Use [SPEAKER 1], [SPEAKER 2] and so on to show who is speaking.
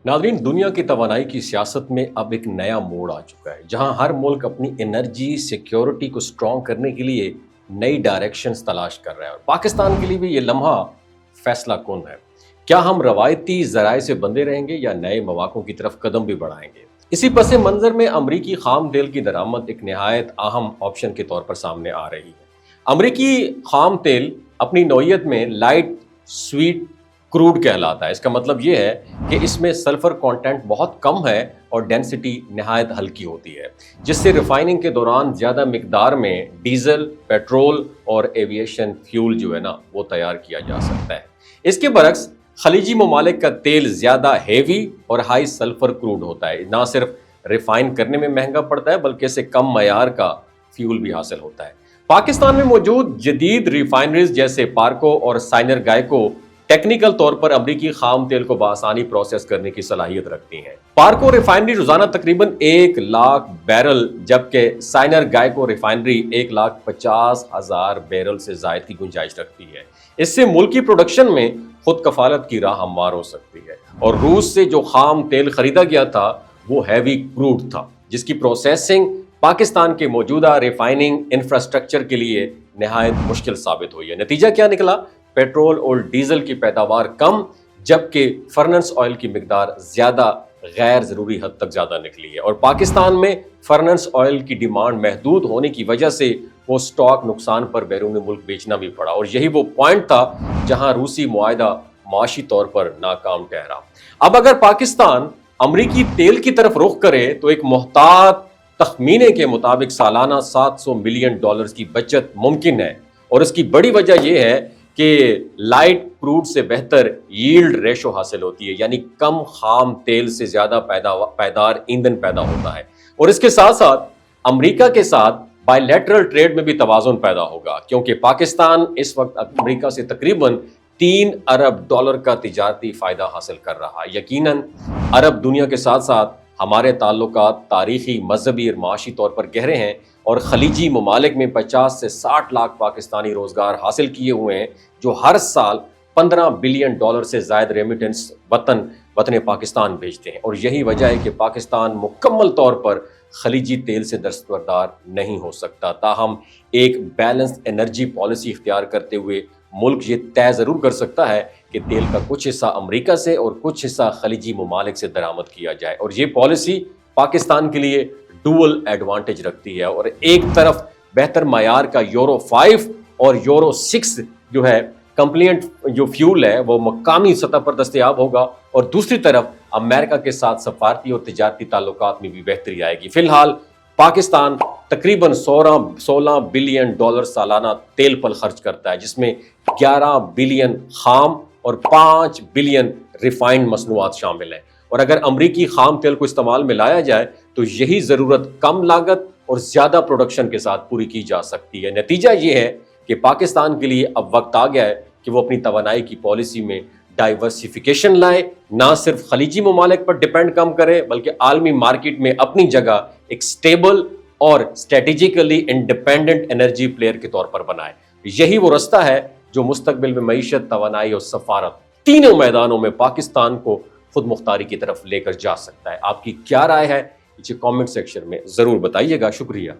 [SPEAKER 1] नाज़रीन, दुनिया की तवानाई की सियासत में अब एक नया मोड़ आ चुका है, जहां हर मुल्क अपनी एनर्जी सिक्योरिटी को स्ट्रॉन्ग करने के लिए नई डायरेक्शंस तलाश कर रहा है। और पाकिस्तान के लिए भी ये लम्हा फैसला कुन है। क्या हम रवायती ज़राए से बंधे रहेंगे या नए मौक़ों की तरफ कदम भी बढ़ाएंगे? इसी पस मंज़र में अमरीकी खाम तेल की दरामद एक नहायत अहम ऑप्शन के तौर पर सामने आ रही है। अमरीकी खाम तेल अपनी नौइयत में लाइट स्वीट क्रूड कहलाता है। इसका मतलब ये है कि इसमें सल्फर कंटेंट बहुत कम है और डेंसिटी नहायत हल्की होती है, जिससे रिफाइनिंग के दौरान ज़्यादा मिकदार में डीजल, पेट्रोल और एविएशन फ्यूल जो है ना वो तैयार किया जा सकता है। इसके बरक्स खलीजी ममालिक का तेल ज़्यादा हेवी और हाई सल्फर क्रूड होता है। ना सिर्फ रिफाइन करने में महंगा पड़ता है बल्कि इसे कम मयार का फ्यूल भी हासिल होता है। पाकिस्तान में मौजूद जदीद रिफाइनरीज जैसे पार्को और साइनर गायको टेक्निकल तौर पर अमरीकी खाम तेल को बआसानी प्रोसेस करने की सलाहियत रखती हैं। पार्को रिफाइनरी रोजाना तकरीबन 1 लाख बैरल, जबकि साइनर गायको रिफाइनरी 1,50,000 बैरल से जायद की गुंजाइश रखती है। इससे मुल्की प्रोडक्शन में खुद कफालत की राह हमवार हो सकती है। और रूस से जो खाम तेल खरीदा गया था वो हैवी क्रूड था, जिसकी प्रोसेसिंग पाकिस्तान के मौजूदा रिफाइनिंग इंफ्रास्ट्रक्चर के लिए नहायत मुश्किल साबित हुई है। नतीजा क्या निकला? पेट्रोल और डीजल की पैदावार कम, जबकि फर्नेस ऑयल की मिकदार ज्यादा गैर जरूरी हद तक ज्यादा निकली है। और पाकिस्तान में फर्नेस ऑयल की डिमांड महदूद होने की वजह से वो स्टॉक नुकसान पर बैरून मुल्क बेचना भी पड़ा। और यही वो पॉइंट था जहां रूसी मुआहदा माशी तौर पर नाकाम ठहरा। अब अगर पाकिस्तान अमरीकी तेल की तरफ रुख करे तो एक मोहतात तखमीने के मुताबिक सालाना $700 मिलियन की बचत मुमकिन है। और इसकी बड़ी वजह यह है कि लाइट क्रूड से बेहतर यील्ड रेशो हासिल होती है, यानी कम खाम तेल से ज्यादा पायदार ईंधन पैदा होता है। और इसके साथ साथ अमेरिका के साथ बायलैटरल ट्रेड में भी तवाज़ुन पैदा होगा, क्योंकि पाकिस्तान इस वक्त अमेरिका से तकरीबन $3 अरब का तिजारती फायदा हासिल कर रहा है। यकीनन अरब दुनिया के साथ साथ हमारे ताल्लुकात तारीखी, मजहबी और माशी तौर पर गहरे हैं। और खलीजी ममालिक में 50 से 60 लाख पाकिस्तानी रोजगार हासिल किए हुए हैं, जो हर साल $15 बिलियन से जायद रेमिटेंस वतन पाकिस्तान भेजते हैं। और यही वजह है कि पाकिस्तान मुकम्मल तौर पर खलीजी तेल से दस्तबरदार नहीं हो सकता। ताहम एक बैलेंस्ड एनर्जी पॉलिसी इख्तियार करते हुए मुल्क ये तय ज़रूर कर सकता है कि तेल का कुछ हिस्सा अमेरिका से और कुछ हिस्सा खलीजी ममालिक से दरामद किया जाए। और ये पॉलिसी पाकिस्तान के लिए डुअल एडवांटेज रखती है। और एक तरफ बेहतर मयार का यूरो 5 और यूरो 6 जो है कंप्लीट जो फ्यूल है वो मकामी सतह पर दस्तयाब होगा, और दूसरी तरफ अमेरिका के साथ सफारती और तिजारती ताल्लुकात में भी बेहतरी आएगी। फिलहाल पाकिस्तान तकरीबन $16 बिलियन सालाना तेल पर खर्च करता है, जिसमें 11 बिलियन खाम और 5 बिलियन रिफाइंड मसनूआत शामिल हैं। और अगर अमरीकी खाम तेल को इस्तेमाल में लाया जाए तो यही ज़रूरत कम लागत और ज़्यादा प्रोडक्शन के साथ पूरी की जा सकती है। नतीजा ये है कि पाकिस्तान के लिए अब वक्त आ गया है कि वो अपनी तवानाई की पॉलिसी में डाइवर्सिफिकेशन लाए, ना सिर्फ खलीजी ममालिक पर डिपेंड कम करे बल्कि आलमी मार्केट में अपनी जगह एक स्टेबल और स्ट्रेटेजिकली इंडिपेंडेंट एनर्जी प्लेयर के तौर पर बनाए। यही वो रास्ता है जो मुस्तकबिल में मईशत, तवानाई और सफारत तीनों मैदानों में पाकिस्तान को खुद मुख्तारी की तरफ लेकर जा सकता है। आपकी क्या राय है? नीचे कमेंट सेक्शन में जरूर बताइएगा। शुक्रिया।